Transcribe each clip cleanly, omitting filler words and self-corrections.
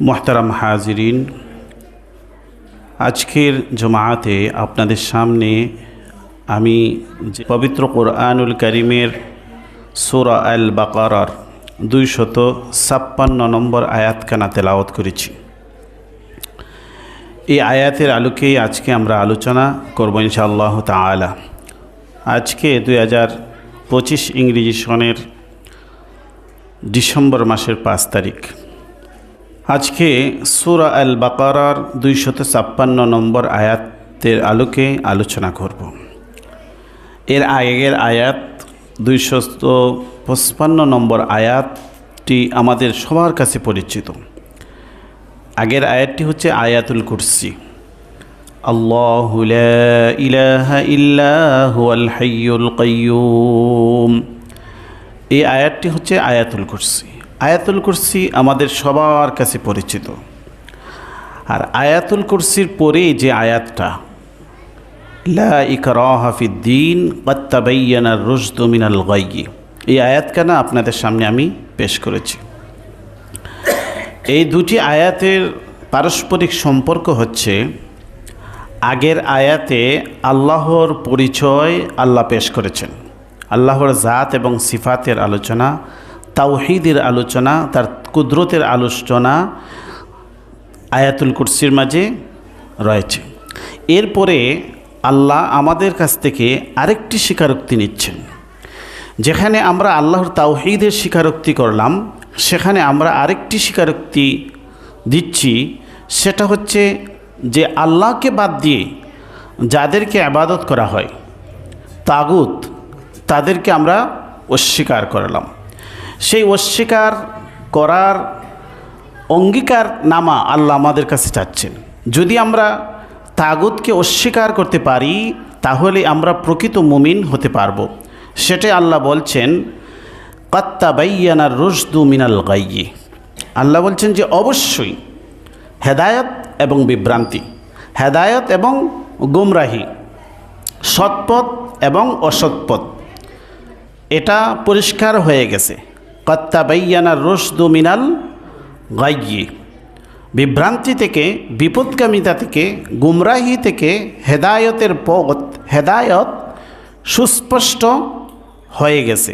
মোহতারাম হাজিরিন, আজকের জমাআতে আপনাদের সামনে আমি পবিত্র কোরআনুল কারীমের সূরা আল বাকারার 256 নম্বর আয়াতখানা তেলাওয়াত করেছি। এই আয়াতের আলোকেই আজকে আমরা আলোচনা করব ইনশাআল্লাহ তাআলা। আজকে 2025 ইংরেজি সনের ডিসেম্বর মাসের 5 তারিখ। আজকে সূরা আল বাকারার 256 নম্বর আয়াতের আলোকে আলোচনা করব। এর আগের আয়াত 255 নম্বর আয়াতটি আমাদের সবার কাছে পরিচিত। আগের আয়াতটি হচ্ছে আয়াতুল কুরসি। আল্লাহু লা ইলাহা ইল্লা হুয়াল হাইয়ুল কাইয়্যুম। এই আয়াতটি হচ্ছে আয়াতুল কুরসি। আয়াতুল কুরসি আমাদের সবার কাছে পরিচিত। আর আয়াতুল কুরসির পরে যে আয়াতটা লা ইকরাহা ফিদ্দীন ক্বাদ তাবায়্যানার রুশদু মিনাল গায়্যি, এই আয়াতখানা আপনাদের সামনে আমি পেশ করেছি। এই দুটি আয়াতের পারস্পরিক সম্পর্ক হচ্ছে, আগের আয়াতে আল্লাহর পরিচয় আল্লাহ পেশ করেছেন, আল্লাহর জাত এবং সিফাতের আলোচনা, তাওহীদের আলোচনা, তার কুদরতের আলোচনা আয়াতুল কুরসির মাঝে রয়েছে। এরপরে আল্লাহ আমাদের কাছ থেকে আরেকটি স্বীকারোক্তি নিচ্ছেন। যেখানে আমরা আল্লাহর তাওহীদের স্বীকারোক্তি করলাম, সেখানে আমরা আরেকটি স্বীকারোক্তি দিচ্ছি। সেটা হচ্ছে যে আল্লাহকে বাদ দিয়ে যাদেরকে ইবাদত করা হয়, তাগুত, তাদেরকে আমরা অস্বীকার করলাম। সেই অস্বীকার করার অঙ্গীকার নামা আল্লাহ আমাদের কাছে চাচ্ছেন। যদি আমরা তাগুতকে অস্বীকার করতে পারি, তাহলে আমরা প্রকৃত মুমিন হতে পারব। সেটাই আল্লাহ বলছেন, ক্বাদ তাবায়্যানার রুশদু মিনাল গায়্যি। আল্লাহ বলছেন যে অবশ্যই হেদায়েত এবং বিভ্রান্তি, হেদায়েত এবং গুমরাহি, সৎপথ এবং অসৎপথ, এটা পরিষ্কার হয়ে গেছে। ক্বাদ তাবায়্যানার রুশদু মিনাল গায়্যি, বিভ্রান্তি থেকে, বিপদগামিতা থেকে, গুমরাহি থেকে হেদায়েতের পথ, হেদায়েত সুস্পষ্ট হয়ে গেছে।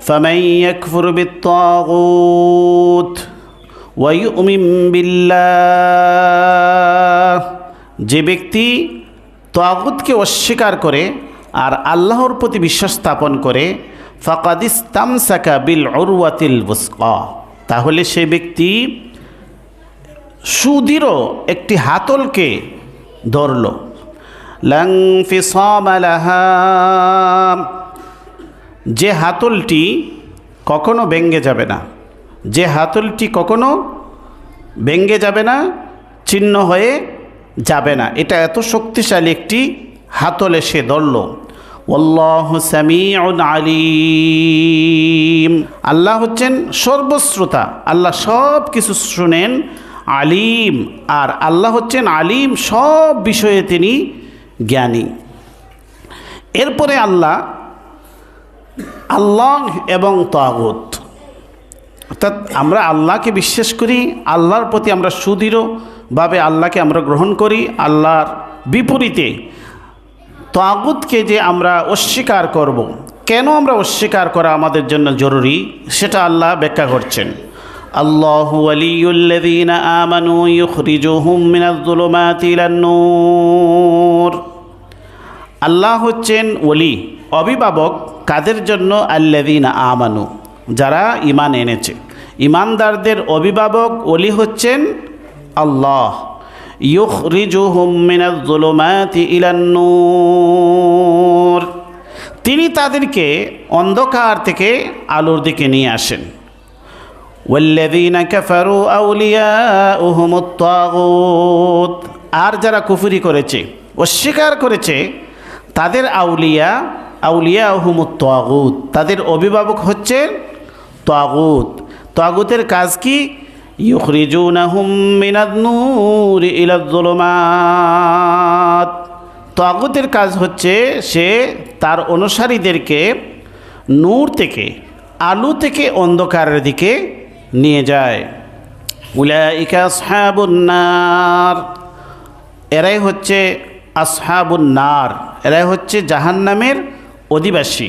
ফামান ইয়াকফুর বিত্তাগুত ওয়া ইউমিন বিল্লাহ, যে ব্যক্তি তাগুতকে অস্বীকার করে আর আল্লাহর প্রতি বিশ্বাস স্থাপন করে, ফাকাদ ইসতামসাকা বিল উরওয়াতিল ওয়াসকা, তাহলে সেই ব্যক্তি সুদৃঢ় একটি হাতলকে ধরল। লা ইনফিসামা লাহা, যে হাতলটি কখনো ভেঙে যাবে না, যে হাতলটি কখনো ভেঙে যাবে না, ছিন্ন হয়ে যাবে না, এটা এত শক্তিশালী একটি হাতলে সে ধরল। ওয়াল্লাহু সামিউন আলিম, আল্লাহ হচ্ছেন সর্বশ্রোতা, আল্লাহ সব কিছু শুনেন। আলিম, আর আল্লাহ হচ্ছেন আলিম, সব বিষয়ে তিনি জ্ঞানী। এরপরে আল্লাহ এবং তাগুত, অর্থাৎ আমরা আল্লাহকে বিশ্বাস করি, আল্লাহর প্রতি আমরা সুদৃঢ়ভাবে আল্লাহকে আমরা গ্রহণ করি। আল্লাহর বিপরীতে তাগুতকে যে আমরা অস্বীকার করব, কেন আমরা অস্বীকার করা আমাদের জন্য জরুরি, সেটা আল্লাহ ব্যাখ্যা করছেন। আল্লাহু ওয়ালিয়ুল্লাযীনা আমানু ইউখরিজুহুম মিনাজ যুলুমাতি ইলান নূর। আল্লাহ হচ্ছেন ওলি, অভিভাবক কাদের জন্য? আল্লাযীনা আমানু, যারা ঈমান এনেছে। ঈমানদারদের অভিভাবক ওলি হচ্ছেন আল্লাহ। ইউখরিজুহুম মিনাজ যুলুমাতি ইলান নূর, তিনি তাদেরকে অন্ধকার থেকে আলোর দিকে নিয়ে আসেন। ওয়াল্লাযীনা কাফারু আউলিয়াউহুমুত তাগুত, আর যারা কুফরি করেছে, অস্বীকার করেছে, তাদের আউলিয়াউহুমুত তাগুত, তাদের অভিভাবক হচ্ছে তাগুত। তাগুতের কাজ কি? ইউখরিজুনাহুম মিনান নূরি ইলাজ যুলুমাত, তাগুতের কাজ হচ্ছে সে তার অনুসারীদেরকে নূর থেকে, আলো থেকে অন্ধকারের দিকে নিয়ে যায়। উলাইকা আসহাবুন নার, এরাই হচ্ছে আসহাবুন নার, এরাই হচ্ছে জাহান্নামের অধিবাসী।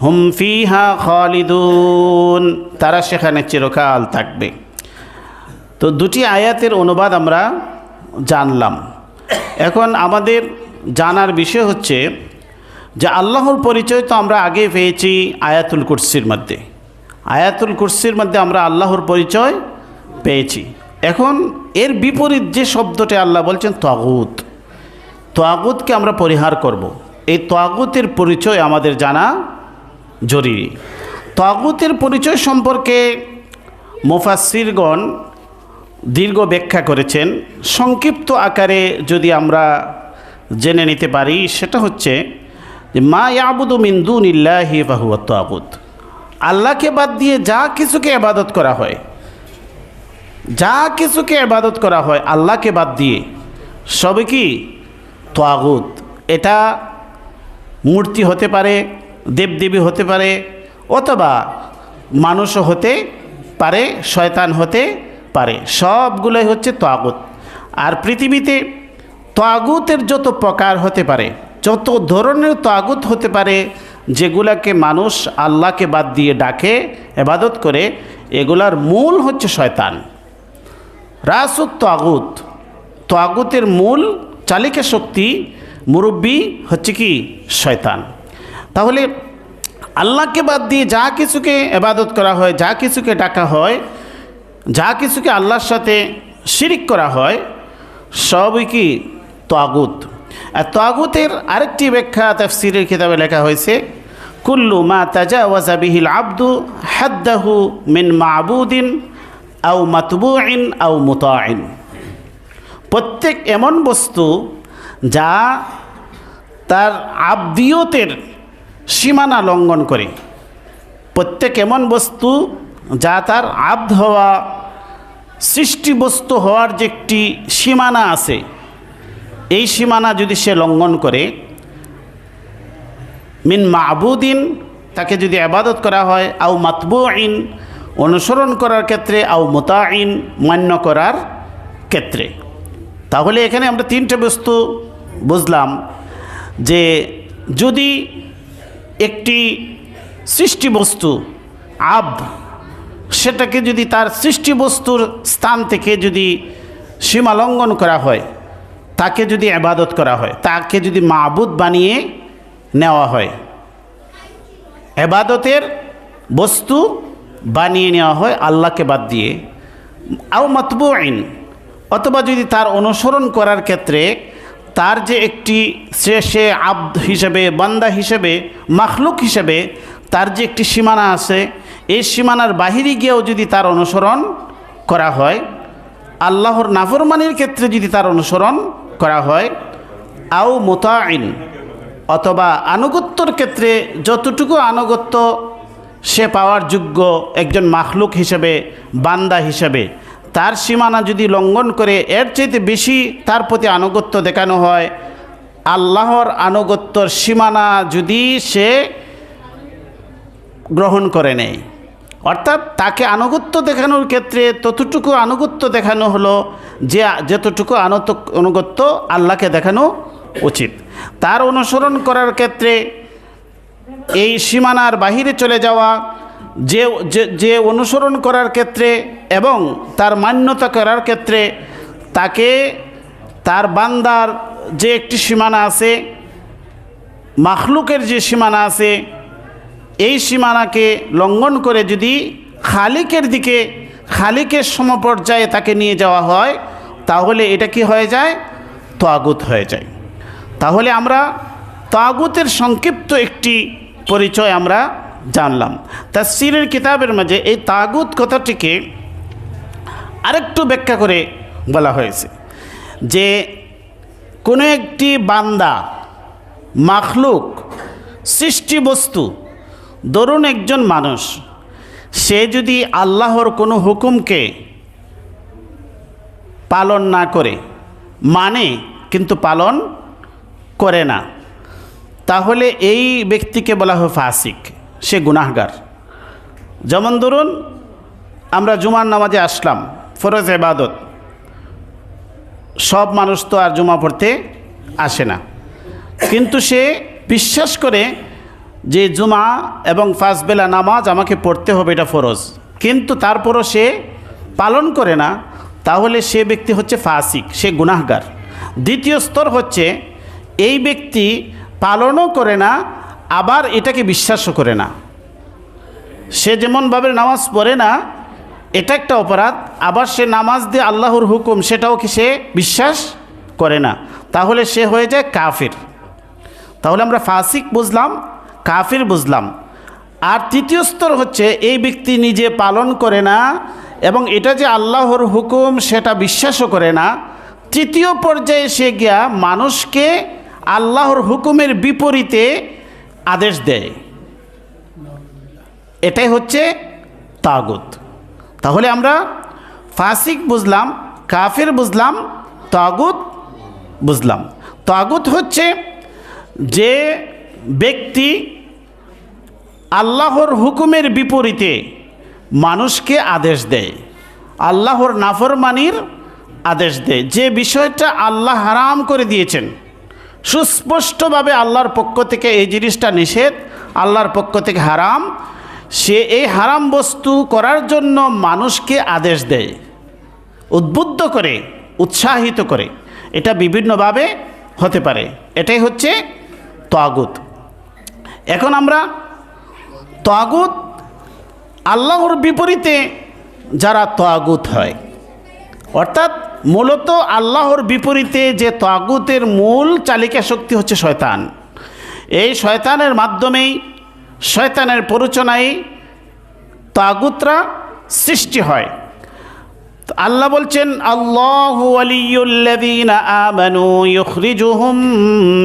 হুম ফিহা খালিদুন, তারা সেখানে চিরকাল থাকবে। তো দুটি আয়াতের অনুবাদ আমরা জানলাম। এখন আমাদের জানার বিষয় হচ্ছে যে আল্লাহর পরিচয় তো আমরা আগে পেয়েছি আয়াতুল কুরসির মধ্যে। আয়াতুল কুরসির মধ্যে আমরা আল্লাহর পরিচয় পেয়েছি। এখন এর বিপরীত যে শব্দটি আল্লাহ বলছেন তাগুত, তাগুতকে আমরা পরিহার করব। এই তাগুতের পরিচয় আমাদের জানা জরুরি। তাগুতের পরিচয় সম্পর্কে মুফাসসিরগণ দীর্ঘ ব্যাখ্যা করেছেন। সংক্ষিপ্ত আকারে যদি আমরা জেনে নিতে পারি, সেটা হচ্ছে যে মা ইয়াবুদু মিন দুনিল্লাহি ফাহুয়া তাগুত, আল্লাহকে বাদ দিয়ে যা কিছুকে ইবাদত করা হয়, যা কিছুকে ইবাদত করা হয় আল্লাহকে বাদ দিয়ে, সবই কি তাগুত। এটা মূর্তি হতে পারে, দেবদেবী হতে পারে, অথবা মানুষও হতে পারে, শয়তান হতে পারে, সবগুলোই হচ্ছে তাগুত। আর পৃথিবীতে তাগুতের যত প্রকার হতে পারে, যত ধরনের তাগুত হতে পারে, যেগুলাকে মানুষ আল্লাহকে বাদ দিয়ে ডাকে, ইবাদত করে, এগুলার মূল হচ্ছে শয়তান। রাসুত তাগুত, তাগুতের মূল চালিকা শক্তি, মুরব্বী হচ্ছে কি শয়তান। তাহলে আল্লাহকে বাদ দিয়ে যা কিছুকে ইবাদত করা হয়, যা কিছুকে ডাকা হয়, যা কিছুকে আল্লাহর সাথে শিরিক করা হয়, সবই কি তাগুত। আর তাগুতের আরেকটি ব্যাখ্যা তাফসীরের কিতাবে লেখা হয়েছে, কুল্লু মা তাজাওয়াজা বিহিল আবদু হাদ্দাহু মিন মাবুদিন আও মাতবুইন আও মুতাইন। প্রত্যেক এমন বস্তু যা তার আবদিয়তের সীমানা লঙ্ঘন করে, প্রত্যেক এমন বস্তু যা তার আব্দ হওয়া, সৃষ্টি বস্তু হওয়ার যে একটি সীমানা আছে, এই সীমানা যদি সে লঙ্ঘন করে, মিন মাবুদিন, তাকে যদি ইবাদত করা হয়, আও মাতবুইন, অনুসরণ করার ক্ষেত্রে, আও মুতাইন, মান্য করার ক্ষেত্রে। তাহলে এখানে আমরা তিনটে বস্তু বুঝলাম যে যদি একটি সৃষ্টি বস্তু সেটাকে যদি তার সৃষ্টি বস্তুর স্থান থেকে যদি সীমা লঙ্ঘন করা হয়, তাকে যদি ইবাদত করা হয়, তাকে যদি মাবুদ বানিয়ে নেওয়া হয়, ইবাদতের বস্তু বানিয়ে নেওয়া হয় আল্লাহকে বাদ দিয়ে, আও মাতবুইন, অথবা যদি তার অনুসরণ করার ক্ষেত্রে তার যে একটি সে আব্দ হিসেবে, বান্দা হিসেবে, মাখলুক হিসেবে তার যে একটি সীমানা আছে, এই সীমানার বাহিরে গিয়েও যদি তার অনুসরণ করা হয়, আল্লাহর নাফরমানির ক্ষেত্রে যদি তার অনুসরণ করা হয়, আও মুতাইন, অথবা আনুগত্যর ক্ষেত্রে যতটুকু আনুগত্য সে পাওয়ার যোগ্য একজন মাখলুক হিসেবে, বান্দা হিসেবে, তার সীমানা যদি লঙ্ঘন করে এর চাইতে বেশি তার প্রতি আনুগত্য দেখানো হয়, আল্লাহর আনুগত্যর সীমানা যদি সে গ্রহণ করে নেয়, অর্থাৎ তাকে আনুগত্য দেখানোর ক্ষেত্রে ততটুকু আনুগত্য দেখানো হলো যে যতটুকু আনুগত্য আল্লাহকে দেখানো উচিত। তার অনুসরণ করার ক্ষেত্রে এই সীমানার বাহিরে চলে যাওয়া, যে অনুসরণ করার ক্ষেত্রে এবং তার মান্যতা করার ক্ষেত্রে তাকে তার বান্দার যে একটি সীমানা আছে, মাখলুকের যে সীমানা আছে, এই সীমানাকে লঙ্ঘন করে যদি খালিকের দিকে, খালিকের সমপর্যায়ে তাকে নিয়ে যাওয়া হয়, তাহলে এটা কি হয়ে যায়? তাগুত হয়ে যায়। তাহলে আমরা তাগুতের সংক্ষিপ্ত একটি পরিচয় আমরা জানলাম। তাফসীরের কিতাবের মাঝে এই তাগুত কথাটিকে আরেকটু ব্যাখ্যা করে বলা হয়েছে যে কোনো একটি বান্দা, মাখলুক, সৃষ্টি বস্তু, ধরুন একজন মানুষ, সে যদি আল্লাহর কোনো হুকুমকে পালন না করে, মানে কিন্তু পালন করে না, তাহলে এই ব্যক্তিকে বলা হয় ফাসিক, সে গুনাহগার। যেমন ধরুন আমরা জুমার নামাজে আসলাম, ফরজ ইবাদত। সব মানুষ তো আর জুমা পড়তে আসে না, কিন্তু সে বিশ্বাস করে যে জুমা এবং 5 বেলা নামাজ আমাকে পড়তে হবে, এটা ফরজ, কিন্তু তারপরও সে পালন করে না, তাহলে সে ব্যক্তি হচ্ছে ফাসিক, সে গুনাহগার। দ্বিতীয় স্তর হচ্ছে এই ব্যক্তি পালনও করে না, আবার এটাকে বিশ্বাসও করে না। সে যেমনভাবে নামাজ পড়ে না, এটা একটা অপরাধ, আবার সে নামাজ দিয়ে আল্লাহর হুকুম সেটাও কি সে বিশ্বাস করে না, তাহলে সে হয়ে যায় কাফির। তাহলে আমরা ফাসিক বুঝলাম, কাফির বুঝলাম। আর তৃতীয় স্তর হচ্ছে এই ব্যক্তি নিজে পালন করে না এবং এটা যে আল্লাহর হুকুম সেটা বিশ্বাসও করে না। তৃতীয় পর্যায়ে সে গিয়া মানুষকে আল্লাহর হুকুমের বিপরীতে আদেশ দেয়, এটাই হচ্ছে তাগুত। তাহলে আমরা ফাসিক বুঝলাম, কাফির বুঝলাম, তাগুত বুঝলাম। তাগুত হচ্ছে যে ব্যক্তি আল্লাহর হুকুমের বিপরীতে মানুষকে আদেশ দেয়, আল্লাহর নাফরমানির আদেশ দেয়, যে বিষয়টা আল্লাহ হারাম করে দিয়েছেন, সুস্পষ্টভাবে আল্লাহর পক্ষ থেকে এই জিনিসটা নিষেধ, আল্লাহর পক্ষ থেকে হারাম, সে এই হারাম বস্তু করার জন্য মানুষকে আদেশ দেয়, উদ্বুদ্ধ করে, উৎসাহিত করে। এটা বিভিন্নভাবে হতে পারে, এটাই হচ্ছে তাগুত। এখন আমরা তাগুত, আল্লাহর বিপরীতে যারা তাগুত হয়, অর্থাৎ মূলত আল্লাহর বিপরীতে যে তাগুতের মূল চালিকা শক্তি হচ্ছে শয়তান। এই শয়তানের মাধ্যমেই, শয়তানের প্ররোচনায় তাগুতরা সৃষ্টি হয়। আল্লাহ বলছেন, আল্লাহু ওয়ালিয়ুল্লাযীনা আমানু ইউখরিজুহুম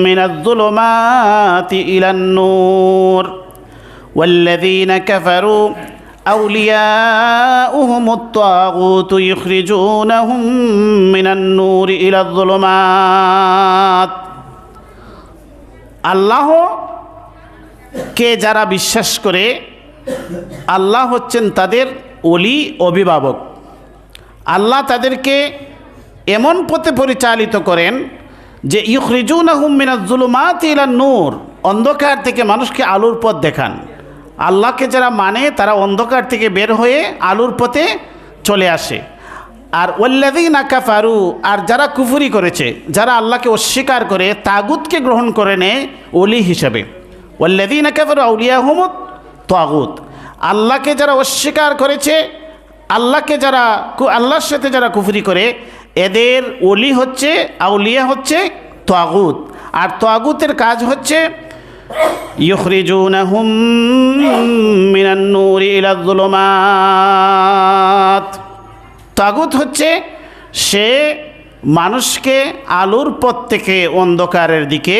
মিনাজ-যুলুমাতি ইলান-নূর ওয়াল্লাযীনা কাফারু আউলিয়াউহুমুত তাগুতু ইউখরিজুনাহুম মিনান-নূরি ইলাজ-যুলুমাত। আল্লাহকে যারা বিশ্বাস করে, আল্লাহ হচ্ছেন তাদের ওলি, অভিভাবক। আল্লাহ তাদেরকে এমন পথে পরিচালিত করেন যে ইউখরিজুনাহুম মিনাজ-যুলুমাতি ইলান-নূর, অন্ধকার থেকে মানুষকে আলোর পথ দেখান। আল্লাহকে যারা মানে তারা অন্ধকার থেকে বের হয়ে আলোর পথে চলে আসে। আর ওয়াল্লাযীনা কাফারু, আর যারা কুফরি করেছে, যারা আল্লাহকে অস্বীকার করে তাগুতকে গ্রহণ করে নেয় ওলি হিসাবে, ওয়াল্লাযীনা কাফারু আউলিয়াহুমুত তাগুত, আল্লাহকে যারা অস্বীকার করেছে, আল্লাহকে যারা আল্লাহর সাথে যারা কুফরি করে, এদের ওলি হচ্ছে, আউলিয়া হচ্ছে তাগুত। আর তাগুতের কাজ হচ্ছে ইউখরিজুনাহুম মিনান-নূরি ইলাজ-যুলুমাত। তাগুত হচ্ছে সে মানুষকে আলোর পথ থেকে অন্ধকারের দিকে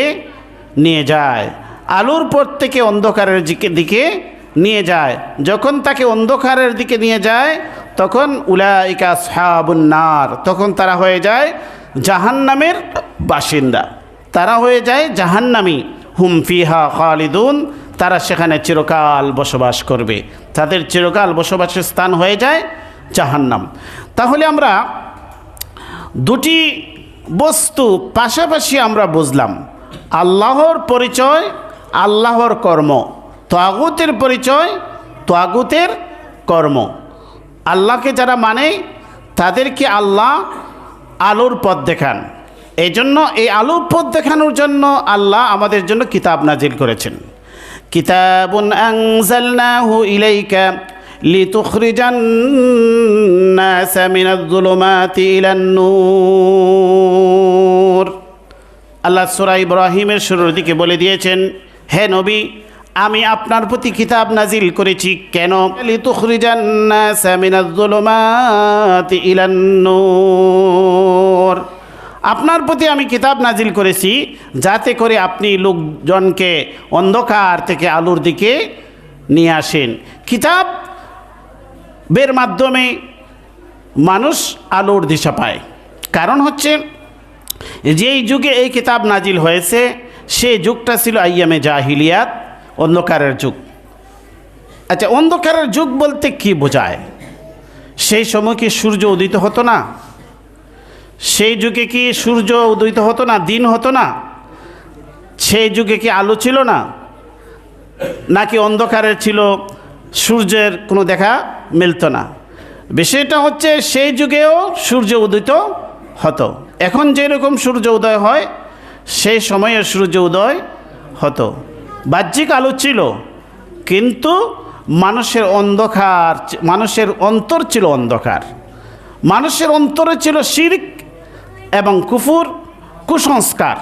নিয়ে যায়, আলোর পথ থেকে অন্ধকারের দিকে নিয়ে যায়। যখন তাকে অন্ধকারের দিকে নিয়ে যায় তখন উলাইকা আসহাবুন নার, তখন তারা হয়ে যায় জাহান্নামের বাসিন্দা, তারা হয়ে যায় জাহান্নামী। হুম ফিহা খালিদুন, তারা সেখানে চিরকাল বসবাস করবে, তাদের চিরকাল বসবাসের স্থান হয়ে যায় জাহান্নাম। তাহলে আমরা দুটি বস্তু পাশাপাশি আমরা বুঝলাম, আল্লাহর পরিচয়, আল্লাহর কর্ম, তাগুতের পরিচয়, তাগুতের কর্ম। আল্লাহকে যারা মানে তাদেরকে আল্লাহ আলোর পথ দেখান। এই জন্য এই আলোর পথ দেখানোর জন্য আল্লাহ আমাদের জন্য কিতাব নাজিল করেছেন। কিতাবুন আনজালনাহু ইলাইকা লিতুখরিজান নাসা মিনাজ-যুলুমাতি ইলান-নূর। আল্লাহ সূরা ইব্রাহিমের শুরুর দিকে বলে দিয়েছেন, হে নবী, আমি আপনার প্রতি কিতাব নাজিল করেছি। কেন? লিতুখরিজান নাসা মিনাজ-যুলুমাতি ইলান-নূর, আপনার প্রতি আমি কিতাব নাজিল করেছি যাতে করে আপনি লোকজনকে অন্ধকার থেকে আলোর দিকে নিয়ে আসেন। কিতাবের মাধ্যমে মানুষ আলোর দিশা পায়। কারণ হচ্ছে যেই যুগে এই কিতাব নাজিল হয়েছে সেই যুগটা ছিল আইয়ামে জাহিলিয়াত, অন্ধকারের যুগ। আচ্ছা, অন্ধকারের যুগ বলতে কি বোঝায়? সেই সময় কি সূর্য উদিত হতো না? সেই যুগে কি সূর্য উদিত হতো না, দিন হতো না? সেই যুগে কি আলো ছিল না, নাকি অন্ধকারের ছিল, সূর্যের কোনো দেখা মিলত না? বিষয়টা হচ্ছে সেই যুগেও সূর্য উদিত হতো। এখন যেরকম সূর্য উদয় হয় সেই সময়ে সূর্য উদয় হতো। বাহ্যিক আলো ছিল, কিন্তু মানুষের অন্ধকার, মানুষের অন্তর ছিল অন্ধকার। মানুষের অন্তরে ছিল শিরক এবং কুফর, কুসংস্কার,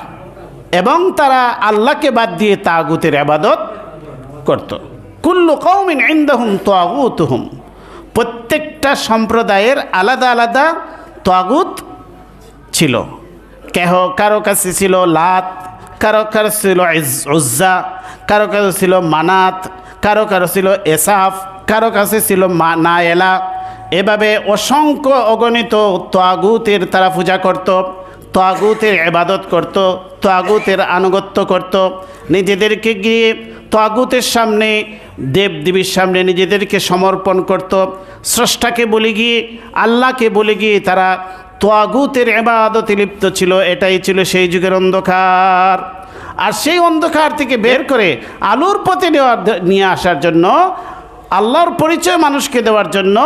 এবং তারা আল্লাহকে বাদ দিয়ে তাগুতের ইবাদত করত। কুল্লু কওমিন ইনদাহুম তাগুতুহুম, প্রত্যেকটা সম্প্রদায়ের আলাদা আলাদা তাগুত ছিল। কারো কাছে ছিল লাত, কারো কাছে ছিল উজ্জা, কারো কাছে ছিল মানাত, কারো কারো ছিল এসাফ, কারো কাছে ছিল নায়েলা। এভাবে অসংখ্য অগণিত তাগুতের তারা পূজা করত, তাগুতের ইবাদত করত, তাগুতের আনুগত্য করত। নিজেদেরকে গিয়ে তাগুতের সামনে, দেবদেবীর সামনে নিজেদেরকে সমর্পণ করত। স্রষ্টাকে বলে গিয়ে, আল্লাহকে বলে গিয়ে তারা তাগুতের ইবাদতে লিপ্ত ছিল। এটাই ছিল সেই যুগের অন্ধকার। আর সেই অন্ধকার থেকে বের করে আলোর পথে নিয়ে আসার জন্য, আল্লাহর পরিচয় মানুষকে দেওয়ার জন্য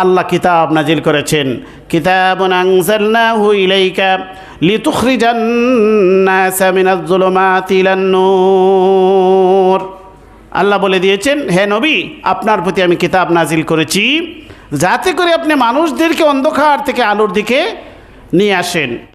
আল্লাহ কিতাব নাজিল করেছেন। কিতাবুন আনজালনাহু ইলাইকা লিতুখরিজান নাসা মিনাজ যুলুমাতি ইলান নূর। আল্লাহ বলে দিয়েছেন, হে নবী, আপনার প্রতি আমি কিতাব নাজিল করেছি যাতে করে আপনি মানুষদেরকে অন্ধকার থেকে আলোর দিকে নিয়ে আসেন।